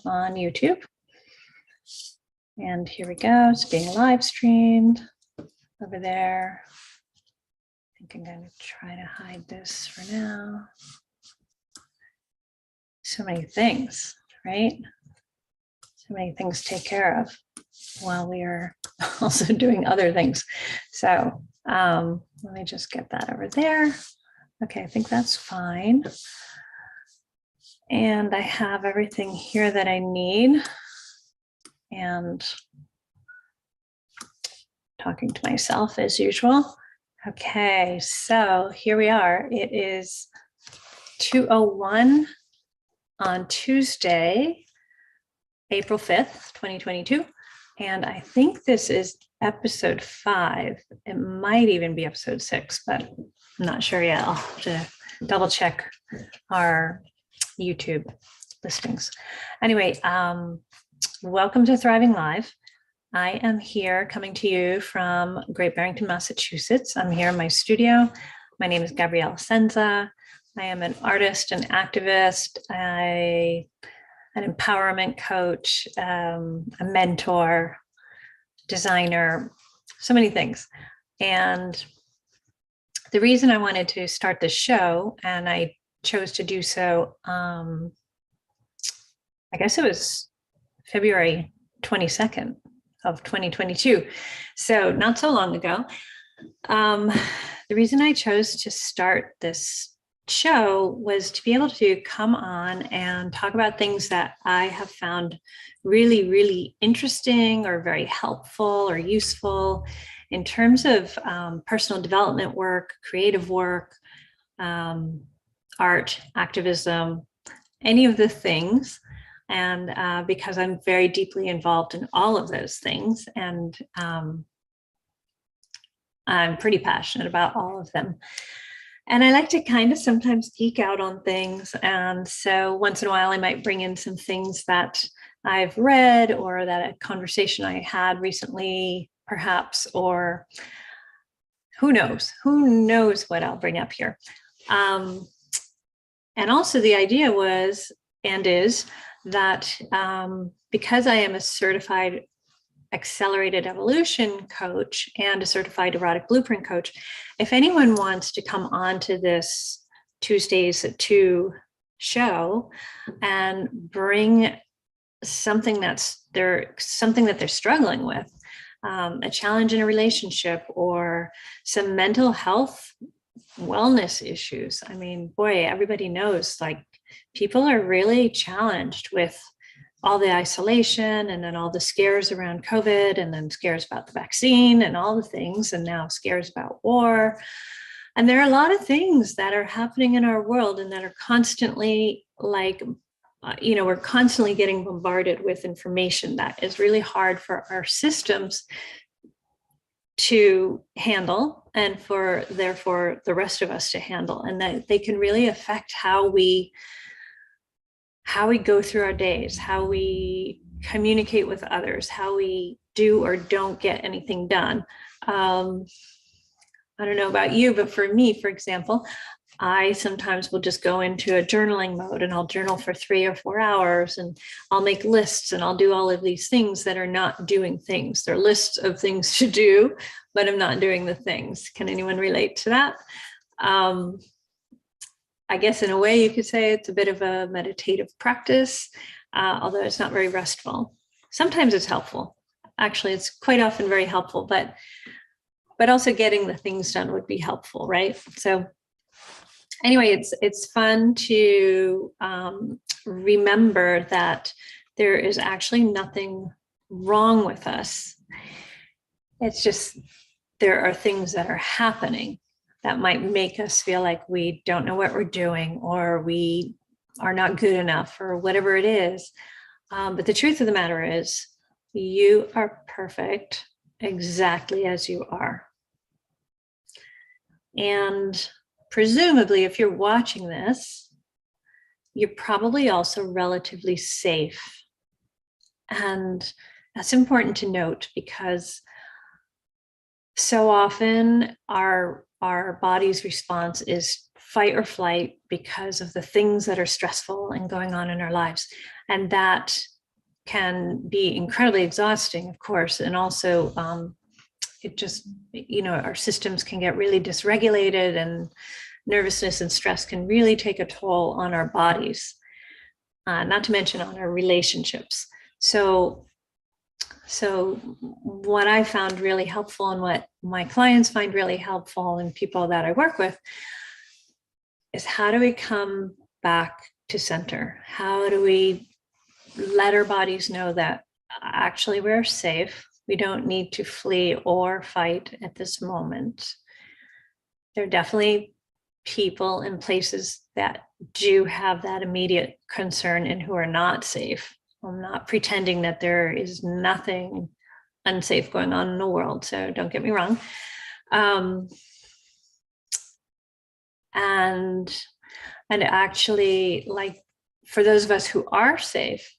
on YouTube. And here we go. It's being live streamed over there. I think I'm going to try to hide this for now. So many things, right? So many things to take care of while we are also doing other things. So let me just get that over there. Okay, I think that's fine. And I have everything here that I need. And talking to myself as usual. Okay, so here we are. It is 2:01 on Tuesday, April 5th, 2022. And I think this is episode 5. It might even be episode 6, but I'm not sure yet. I'll have to double check our YouTube listings. Anyway, welcome to Thriving Live. I am here coming to you from Great Barrington, Massachusetts. I'm here in my studio. My name is Gabrielle Senza. I am an artist and activist, an empowerment coach, a mentor, designer, so many things. And the reason I wanted to start this show, and I chose to do so, I guess it was February 22nd of 2022. So not so long ago. The reason I chose to start this show was to be able to come on and talk about things that I have found really, really interesting or very helpful or useful in terms of personal development work, creative work, art, activism, any of the things. And because I'm very deeply involved in all of those things, and I'm pretty passionate about all of them. And I like to kind of sometimes geek out on things. And so once in a while, I might bring in some things that I've read or that a conversation I had recently, perhaps, or who knows what I'll bring up here. And also the idea was, and is, that because I am a certified accelerated evolution coach and a certified erotic blueprint coach, if anyone wants to come on to this Tuesdays at 2 show and bring something that they're struggling with, a challenge in a relationship or some mental health wellness issues. I mean, boy, everybody knows, like, people are really challenged with all the isolation and then all the scares around COVID and then scares about the vaccine and all the things, and now scares about war. And there are a lot of things that are happening in our world and that are constantly we're constantly getting bombarded with information that is really hard for our systems to handle, and for therefore the rest of us to handle, and that they can really affect how we go through our days, how we communicate with others, how we do or don't get anything done. I don't know about you, but for me, for example, I sometimes will just go into a journaling mode and I'll journal for 3 or 4 hours, and I'll make lists and I'll do all of these things that are not doing things. They're lists of things to do, but I'm not doing the things. Can anyone relate to that? I guess in a way you could say it's a bit of a meditative practice, although it's not very restful. Sometimes it's helpful. Actually, it's quite often very helpful, but also getting the things done would be helpful, right? So anyway, it's fun to remember that there is actually nothing wrong with us. It's just there are things that are happening that might make us feel like we don't know what we're doing, or we are not good enough, or whatever it is. But the truth of the matter is, you are perfect exactly as you are. And presumably, if you're watching this, you're probably also relatively safe. And that's important to note, because so often our our body's response is fight or flight because of the things that are stressful and going on in our lives. And that can be incredibly exhausting, of course. And also, it just, our systems can get really dysregulated, and nervousness and stress can really take a toll on our bodies, not to mention on our relationships. So what I found really helpful, and what my clients find really helpful, and people that I work with, is how do we come back to center? How do we let our bodies know that actually we're safe? We don't need to flee or fight at this moment. There are definitely people and places that do have that immediate concern and who are not safe. I'm not pretending that there is nothing unsafe going on in the world, so don't get me wrong. And actually, like, for those of us who are safe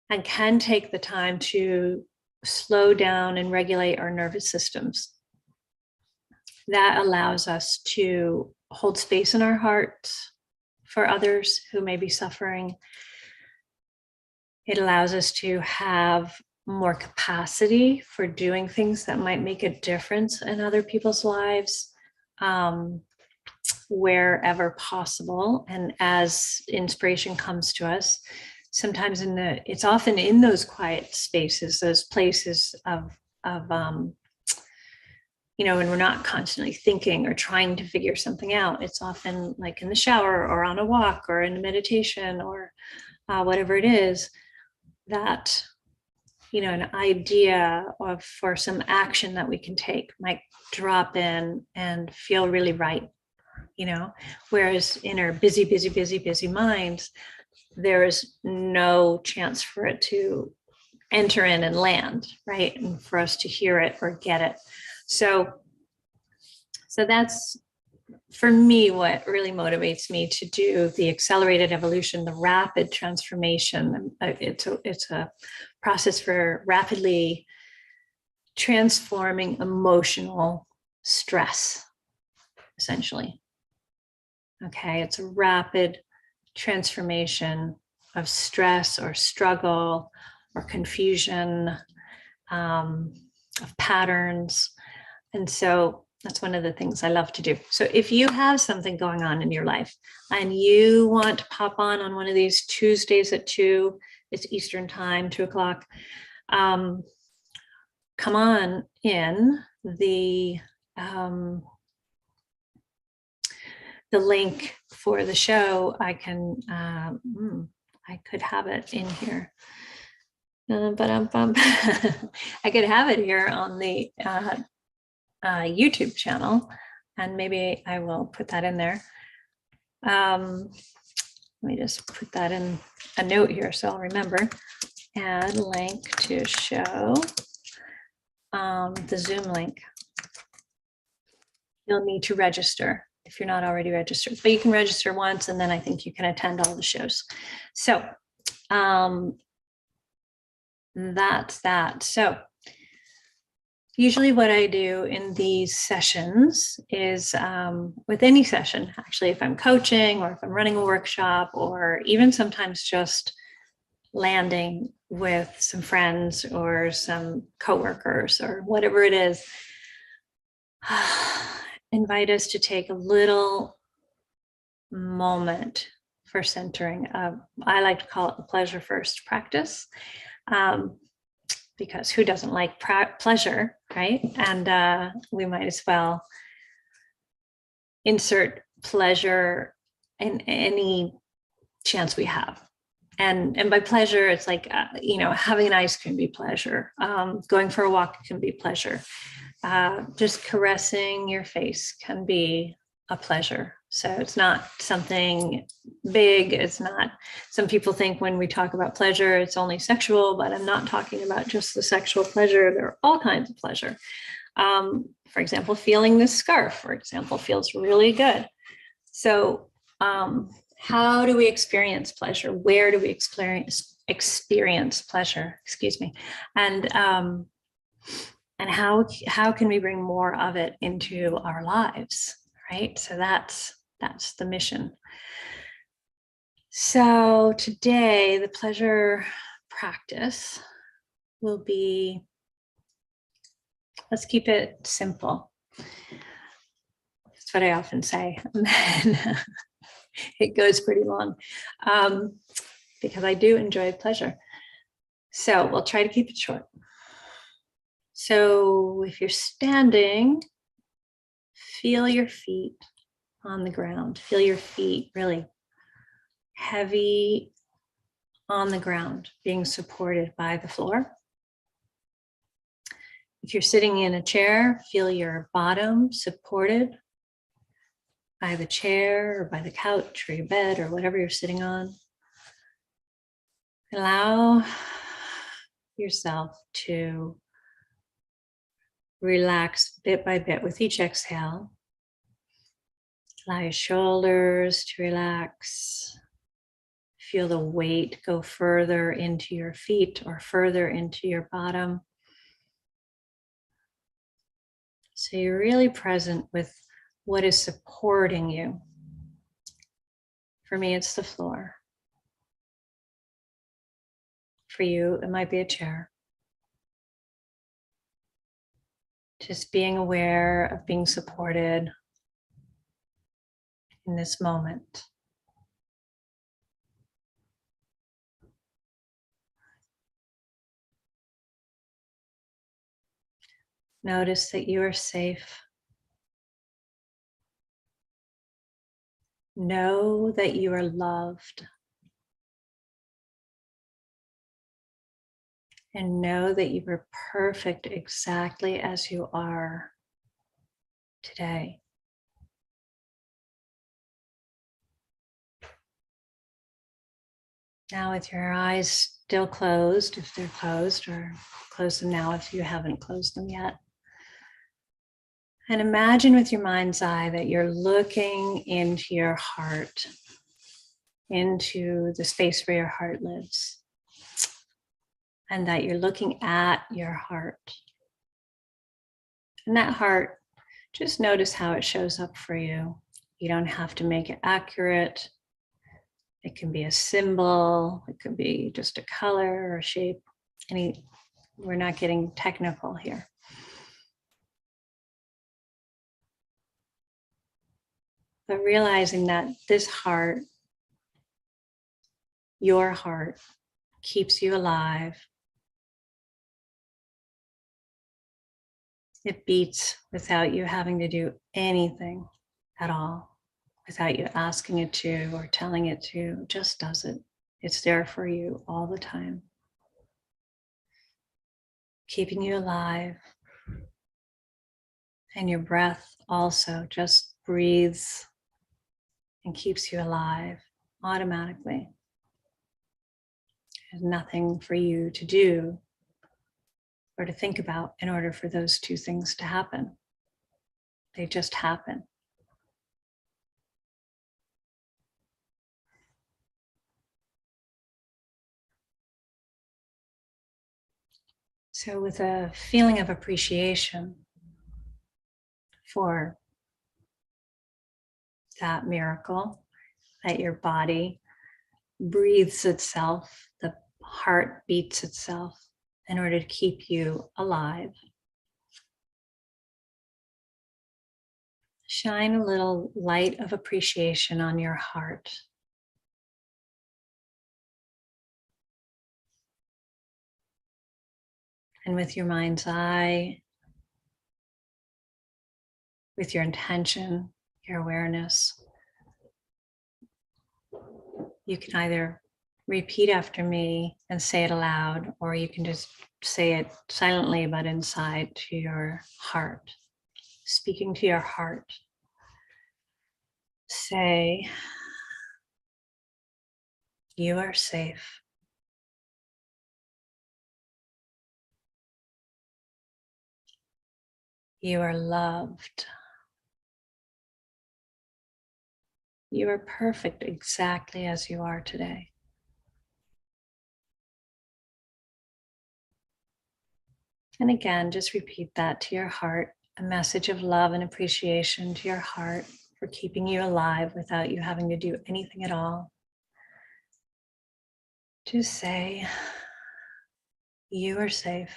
and can take the time to slow down and regulate our nervous systems, that allows us to hold space in our hearts for others who may be suffering. It allows us to have more capacity for doing things that might make a difference in other people's lives, wherever possible. And as inspiration comes to us, sometimes it's often in those quiet spaces, those places of when we're not constantly thinking or trying to figure something out. It's often like in the shower or on a walk or in a meditation or whatever it is, that an idea for some action that we can take might drop in and feel really right. Whereas in our busy minds, there is no chance for it to enter in and land, right? And for us to hear it or get it. So that's, for me, what really motivates me to do the accelerated evolution, the rapid transformation. It's a process for rapidly transforming emotional stress, essentially. Okay, it's a rapid transformation of stress or struggle or confusion, of patterns. And so that's one of the things I love to do. So if you have something going on in your life and you want to pop on one of these Tuesdays at 2, it's Eastern time, 2:00, come on in. The link for the show, I could have it in here. But I could have it here on the YouTube channel, and maybe I will put that in there. Let me just put that in a note here so I'll remember. Add link to show, the Zoom link. You'll need to register if you're not already registered, but you can register once, and then I think you can attend all the shows. So that's that. So usually what I do in these sessions is, with any session, actually, if I'm coaching or if I'm running a workshop, or even sometimes just landing with some friends or some coworkers or whatever it is, invite us to take a little moment for centering. I like to call it the pleasure first practice, because who doesn't like pleasure, right? And we might as well insert pleasure in any chance we have. And by pleasure, it's like, having an ice cream be pleasure. Going for a walk can be pleasure. Just caressing your face can be a pleasure. So it's not something big. It's not, some people think when we talk about pleasure, it's only sexual, but I'm not talking about just the sexual pleasure. There are all kinds of pleasure. For example, feeling this scarf, for example, feels really good. So how do we experience pleasure? Where do we experience pleasure? Excuse me. And And how can we bring more of it into our lives, right? So that's the mission. So today, the pleasure practice will be, let's keep it simple. That's what I often say. And then it goes pretty long because I do enjoy pleasure. So we'll try to keep it short. So if you're standing, feel your feet on the ground. Feel your feet really heavy on the ground, being supported by the floor. If you're sitting in a chair, feel your bottom supported by the chair or by the couch or your bed or whatever you're sitting on. Allow yourself to relax bit by bit with each exhale. Allow your shoulders to relax. Feel the weight go further into your feet or further into your bottom. So you're really present with what is supporting you. For me, it's the floor. For you, it might be a chair. Just being aware of being supported in this moment. Notice that you are safe. Know that you are loved. And know that you are perfect exactly as you are today. Now with your eyes still closed, if they're closed, or close them now if you haven't closed them yet. And imagine with your mind's eye that you're looking into your heart, into the space where your heart lives, and that you're looking at your heart. And that heart, just notice how it shows up for you. You don't have to make it accurate. It can be a symbol. It could be just a color or a shape. We're not getting technical here. But realizing that this heart, your heart, keeps you alive. It beats without you having to do anything at all, without you asking it to or telling it to. It just does it. It's there for you all the time, keeping you alive. And your breath also just breathes and keeps you alive automatically. There's nothing for you to do or to think about in order for those two things to happen. They just happen. So with a feeling of appreciation for that miracle, that your body breathes itself, the heart beats itself in order to keep you alive. Shine a little light of appreciation on your heart. And with your mind's eye, with your intention, your awareness, you can either repeat after me and say it aloud, or you can just say it silently but inside to your heart, speaking to your heart. Say, you are safe. You are loved. You are perfect exactly as you are today. And again, just repeat that to your heart, a message of love and appreciation to your heart for keeping you alive without you having to do anything at all. Just say, you are safe.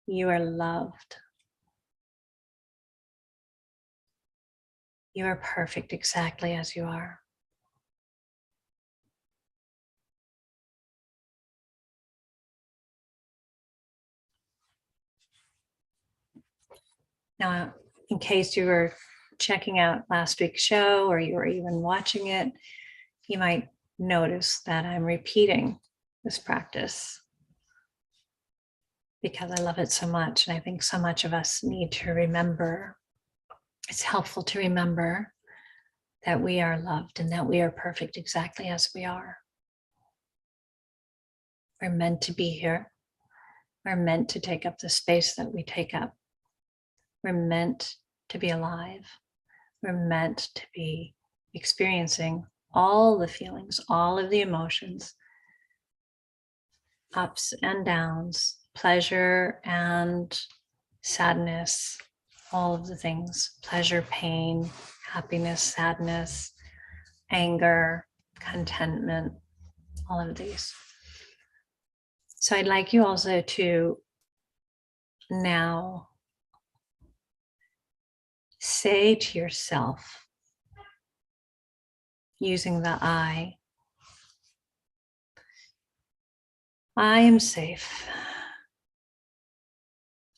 You are loved. You are perfect exactly as you are. Now, in case you were checking out last week's show or you were even watching it, you might notice that I'm repeating this practice because I love it so much. And I think so much of us need to remember. It's helpful to remember that we are loved and that we are perfect exactly as we are. We're meant to be here. We're meant to take up the space that we take up. We're meant to be alive. We're meant to be experiencing all the feelings, all of the emotions, ups and downs, pleasure and sadness, all of the things, pleasure, pain, happiness, sadness, anger, contentment, all of these. So I'd like you also to now say to yourself, using the I am safe.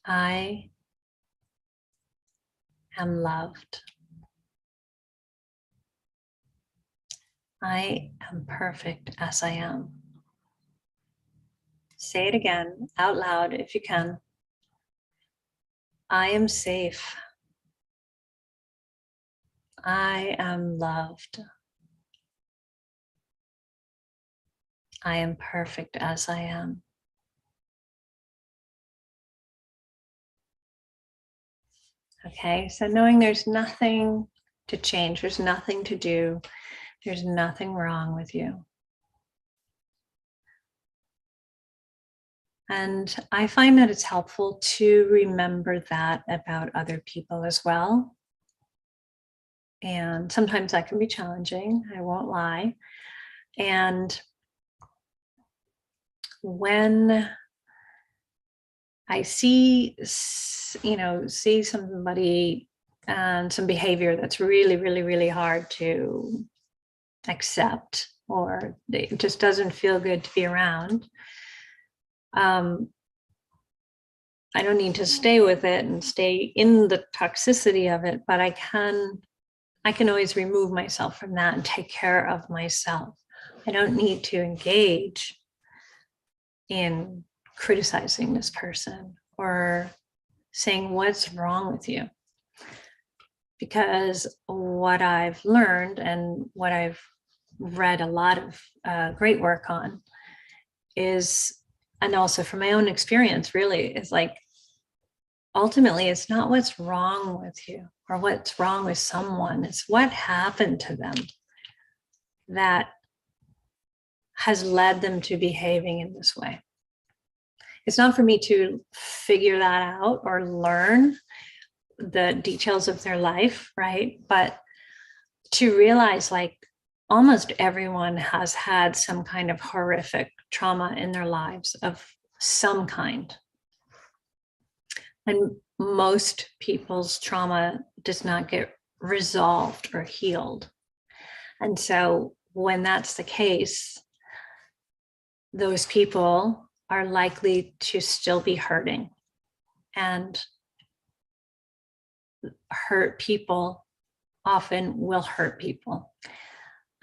I am loved. I am perfect as I am. Say it again out loud if you can. I am safe. I am loved. I am perfect as I am. Okay, so knowing there's nothing to change, there's nothing to do, there's nothing wrong with you. And I find that it's helpful to remember that about other people as well. And sometimes that can be challenging, I won't lie. And when I see somebody and some behavior that's really, really, really hard to accept, or it just doesn't feel good to be around, I don't need to stay with it and stay in the toxicity of it, but I can always remove myself from that and take care of myself. I don't need to engage in criticizing this person or saying what's wrong with you. Because what I've learned and what I've read a lot of great work on is, and also from my own experience really, is like, ultimately it's not what's wrong with you or what's wrong with someone, it's what happened to them that has led them to behaving in this way. It's not for me to figure that out or learn the details of their life, right? But to realize like almost everyone has had some kind of horrific trauma in their lives of some kind. And most people's trauma does not get resolved or healed. And so when that's the case, those people are likely to still be hurting, and hurt people often will hurt people.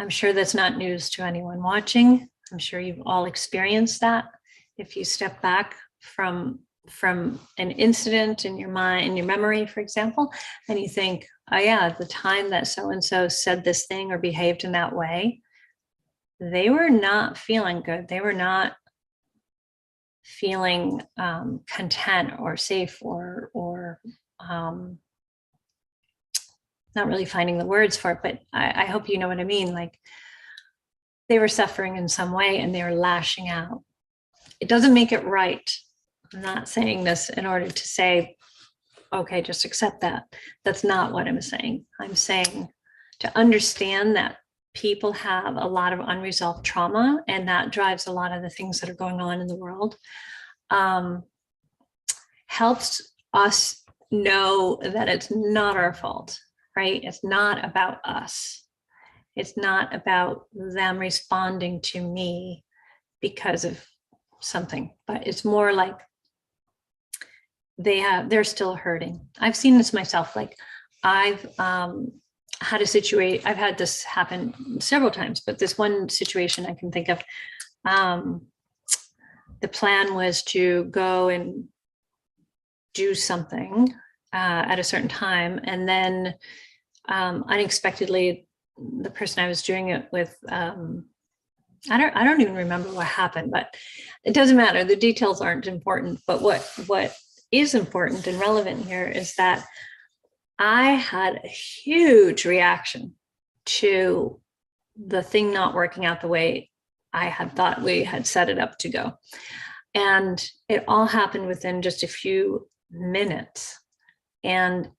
I'm sure that's not news to anyone watching. I'm sure you've all experienced that. If you step back from an incident in your mind, in your memory, for example, and you think, oh yeah, the time that so-and-so said this thing or behaved in that way, they were not feeling good. They were not feeling content or safe or not really finding the words for it, but I hope you know what I mean. Like, they were suffering in some way and they were lashing out. It doesn't make it right. I'm not saying this in order to say, okay, just accept that. That's not what I'm saying. I'm saying to understand that people have a lot of unresolved trauma, and that drives a lot of the things that are going on in the world. Helps us know that it's not our fault, right? It's not about us. It's not about them responding to me because of something, but it's more like they're still hurting. I've seen this myself. Like I've had a situation, I've had this happen several times, but this one situation I can think of, the plan was to go and do something at a certain time. And then unexpectedly, the person I was doing it with, I don't even remember what happened, but it doesn't matter. The details aren't important. But what is important and relevant here is that I had a huge reaction to the thing not working out the way I had thought we had set it up to go. And it all happened within just a few minutes. And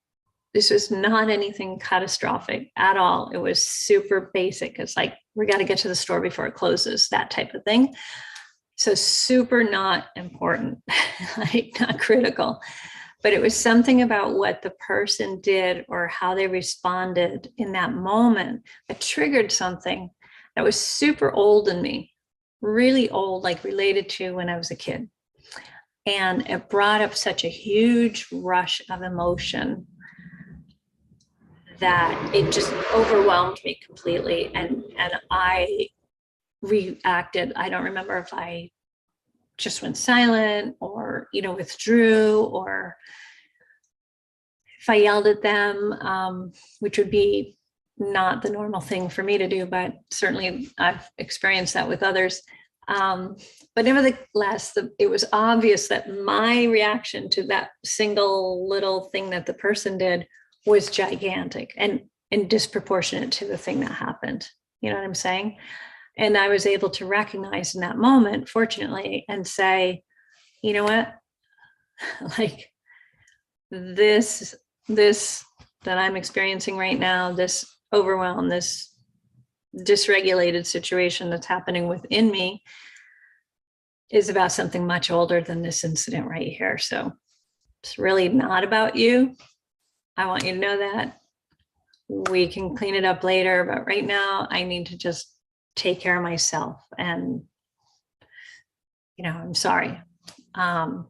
this was not anything catastrophic at all. It was super basic. It's like, we got to get to the store before it closes, that type of thing. So super not important, like not critical. But it was something about what the person did or how they responded in that moment that triggered something that was super old in me, really old, like related to when I was a kid. And it brought up such a huge rush of emotion that it just overwhelmed me completely. And I reacted. I don't remember if I just went silent or, withdrew, or if I yelled at them, which would be not the normal thing for me to do, but certainly I've experienced that with others. But nevertheless, it was obvious that my reaction to that single little thing that the person did was gigantic and disproportionate to the thing that happened. You know what I'm saying? And I was able to recognize in that moment, fortunately, and say, you know what, like this that I'm experiencing right now, this overwhelm, this dysregulated situation that's happening within me is about something much older than this incident right here. So it's really not about you. I want you to know that. We can clean it up later, but right now I need to just take care of myself. And, I'm sorry. I'm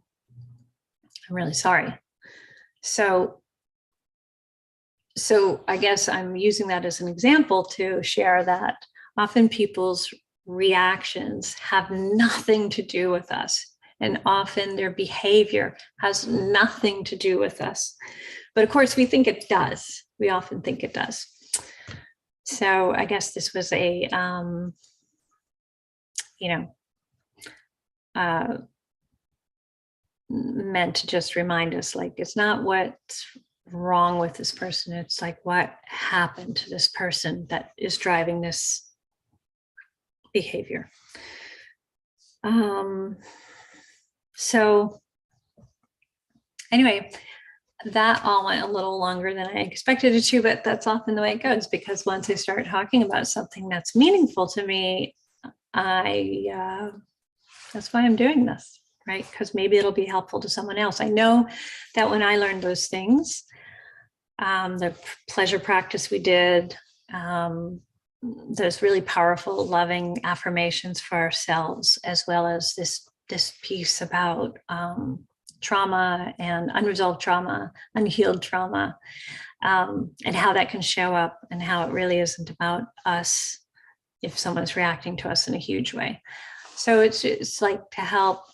really sorry. So I guess I'm using that as an example to share that often people's reactions have nothing to do with us. And often their behavior has nothing to do with us. But of course, we think it does. We often think it does. So I guess this was a, meant to just remind us, like, it's not what's wrong with this person. It's like what happened to this person that is driving this behavior. So anyway, that all went a little longer than I expected it to, but that's often the way it goes, because once I start talking about something that's meaningful to me, that's why I'm doing this, right? Because maybe it'll be helpful to someone else. I know that when I learned those things, the pleasure practice we did, those really powerful, loving affirmations for ourselves, as well as this piece about trauma and unresolved trauma, unhealed trauma, and how that can show up, and how it really isn't about us if someone's reacting to us in a huge way. So it's like to help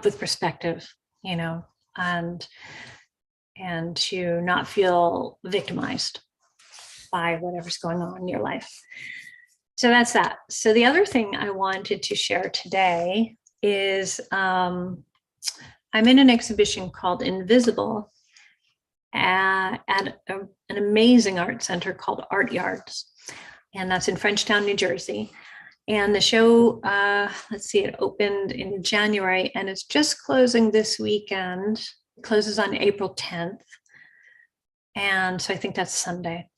with perspective, and to not feel victimized by whatever's going on in your life. So that's that. So the other thing I wanted to share today is I'm in an exhibition called Invisible at an amazing art center called Art Yards. And that's in Frenchtown, New Jersey. And the show, let's see, it opened in January and it's just closing this weekend. It closes on April 10th. And so I think that's Sunday.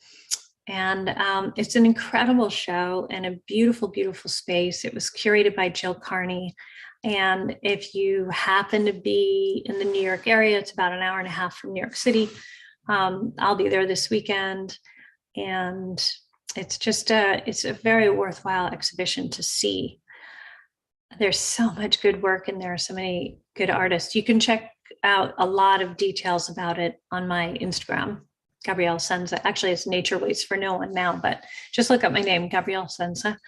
And it's an incredible show and a beautiful, beautiful space. It was curated by Jill Carney. And if you happen to be in the New York area, it's about an hour and a half from New York City. I'll be there this weekend. And it's a very worthwhile exhibition to see. There's so much good work and there are so many good artists. You can check out a lot of details about it on my Instagram, Gabrielle Senza. Actually, it's Nature Waits for No One now, but just look up my name, Gabrielle Senza.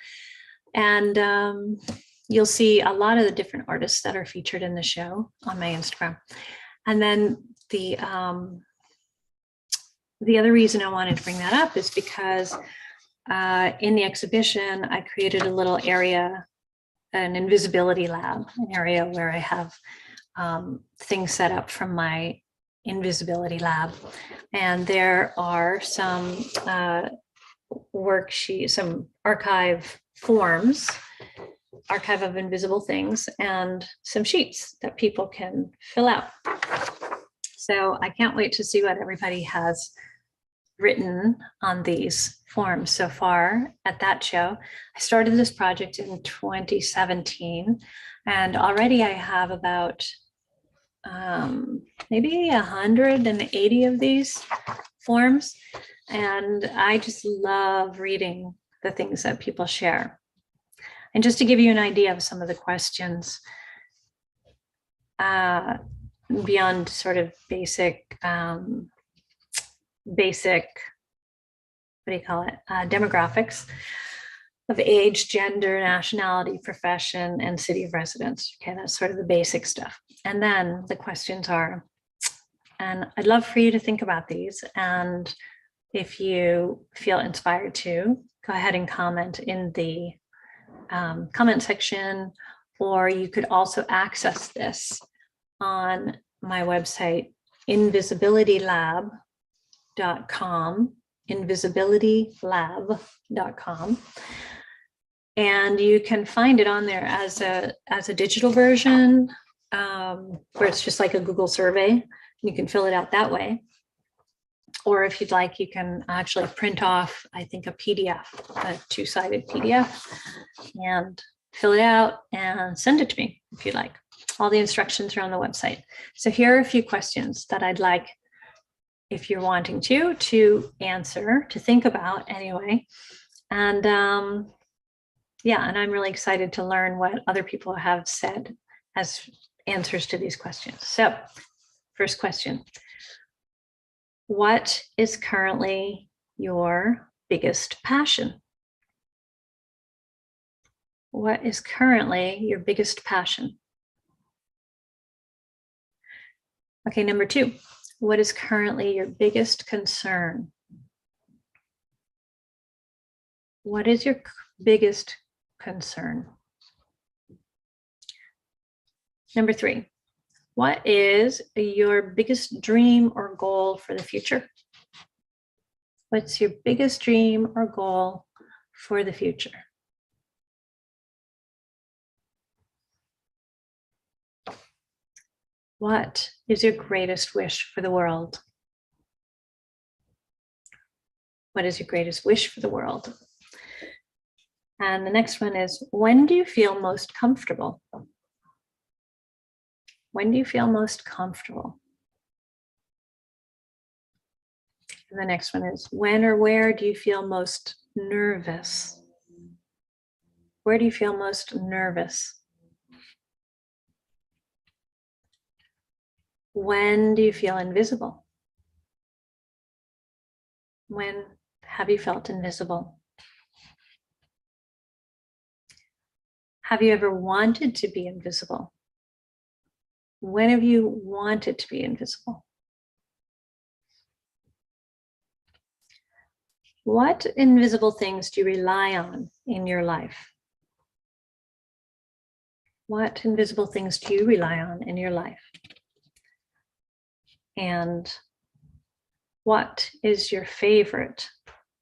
And you'll see a lot of the different artists that are featured in the show on my Instagram. And then the other reason I wanted to bring that up is because in the exhibition, I created a little area, an invisibility lab, an area where I have things set up from my invisibility lab. And there are some worksheets, some archive forms, archive of invisible things, and some sheets that people can fill out. So I can't wait to see what everybody has written on these forms so far at that show. I started this project in 2017, and already I have about maybe 180 of these forms. And I just love reading the things that people share. And just to give you an idea of some of the questions, beyond sort of basic, what do you call it? Demographics of age, gender, nationality, profession, and city of residence. Okay, that's sort of the basic stuff. And then the questions are, and I'd love for you to think about these. And if you feel inspired to, go ahead and comment in the comment section, or you could also access this on my website, invisibilitylab.com, invisibilitylab.com. And you can find it on there as a digital version, where it's just like a Google survey. You can fill it out that way. Or if you'd like, you can actually print off, I think, a PDF, a two-sided PDF, and fill it out and send it to me if you'd like. All the instructions are on the website. So here are a few questions that I'd like, if you're wanting to answer, to think about anyway. And yeah, and I'm really excited to learn what other people have said as answers to these questions. So first question. What is currently your biggest passion? What is currently your biggest passion? Okay, number 2, what is currently your biggest concern? What is your biggest concern? Number 3, what is your biggest dream or goal for the future? What's your biggest dream or goal for the future? What is your greatest wish for the world? What is your greatest wish for the world? And the next one is, when do you feel most comfortable? When do you feel most comfortable? And the next one is, when or where do you feel most nervous? Where do you feel most nervous? When do you feel invisible? When have you felt invisible? Have you ever wanted to be invisible? When have you wanted to be invisible? What invisible things do you rely on in your life? What invisible things do you rely on in your life? And what is your favorite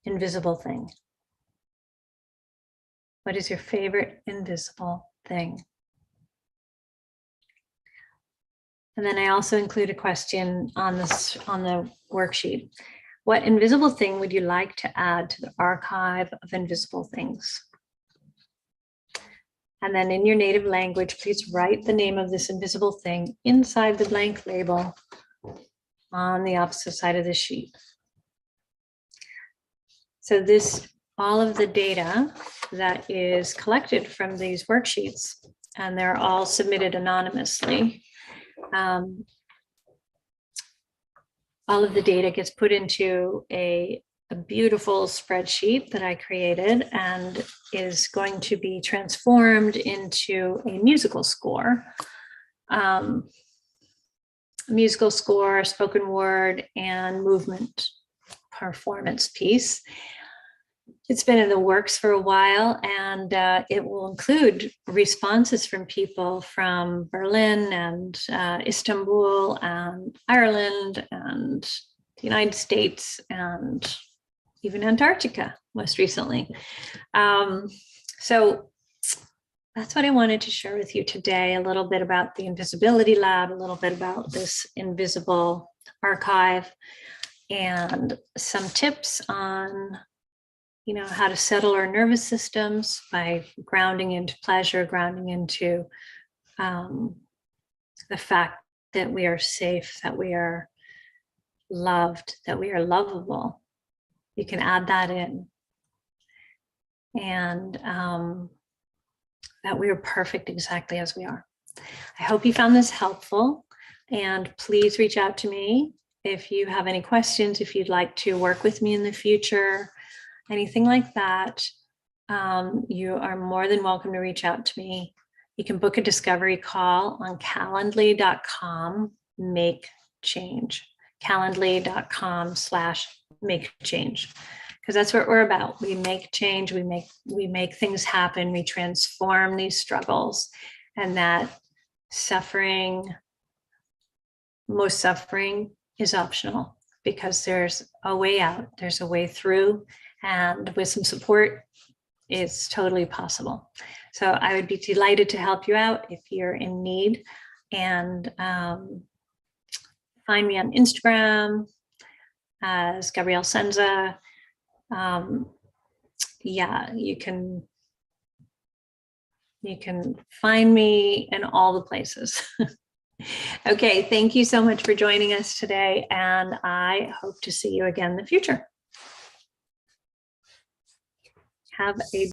invisible thing? What is your favorite invisible thing? And then I also include a question on the worksheet. What invisible thing would you like to add to the archive of invisible things? And then in your native language, please write the name of this invisible thing inside the blank label on the opposite side of the sheet. So all of the data that is collected from these worksheets, and they're all submitted anonymously. All of the data gets put into a beautiful spreadsheet that I created and is going to be transformed into a musical score. Musical score, spoken word, and movement performance piece. It's been in the works for a while, and it will include responses from people from Berlin and Istanbul and Ireland and the United States and even Antarctica most recently. So that's what I wanted to share with you today, a little bit about the Invisibility Lab, a little bit about this invisible archive, and some tips on how to settle our nervous systems by grounding into pleasure, grounding into the fact that we are safe, that we are loved, that we are lovable. You can add that in. And that we are perfect exactly as we are. I hope you found this helpful, and please reach out to me if you have any questions, if you'd like to work with me in the future, anything like that. You are more than welcome to reach out to me. You can book a discovery call on calendly.com, make change, calendly.com/make change. Because that's what we're about. We make change, we make things happen, we transform these struggles, and that most suffering is optional because there's a way out, there's a way through, and with some support, it's totally possible. So I would be delighted to help you out if you're in need, and find me on Instagram as Gabrielle Senza. Yeah, you can find me in all the places. Okay, thank you so much for joining us today, and I hope to see you again in the future. Have a